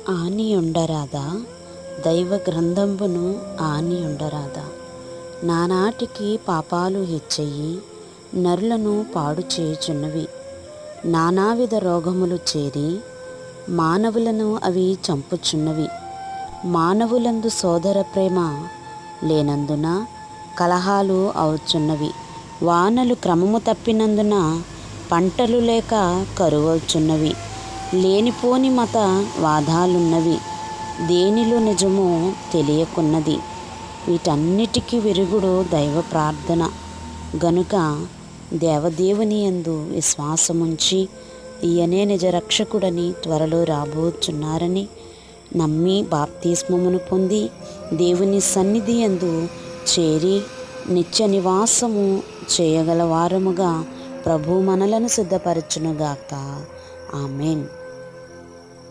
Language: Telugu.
ఆనియుండరాదా దైవ గ్రంథంబును ఆనియుండరాదా. నానాటికి పాపాలు హెచ్చయి నరులను పాడు చేయుచున్నవి. నానావిధ రోగములు చేరి మానవులను అవి చంపుచున్నవి. మానవులందు సోదర ప్రేమ లేనందున కలహాలు అవుచున్నవి. వానలు క్రమము తప్పినందున పంటలు లేక కరువవుచున్నవి. లేనిపోని మత వాదాలున్నవి. దేనిలో నిజమో తెలియకున్నది. వీటన్నిటికీ విరుగుడు దైవ ప్రార్థన గనుక దేవదేవుని యందు విశ్వాసముంచి ఈయనే నిజ రక్షకుడని త్వరలో రాబోచున్నారని నమ్మి బాప్తిస్మమును పొంది దేవుని సన్నిధి యందు చేరి నిత్య నివాసము చేయగల వారముగా ప్రభు మనలను సిద్ధపరచునుగాక. ఆమెన్.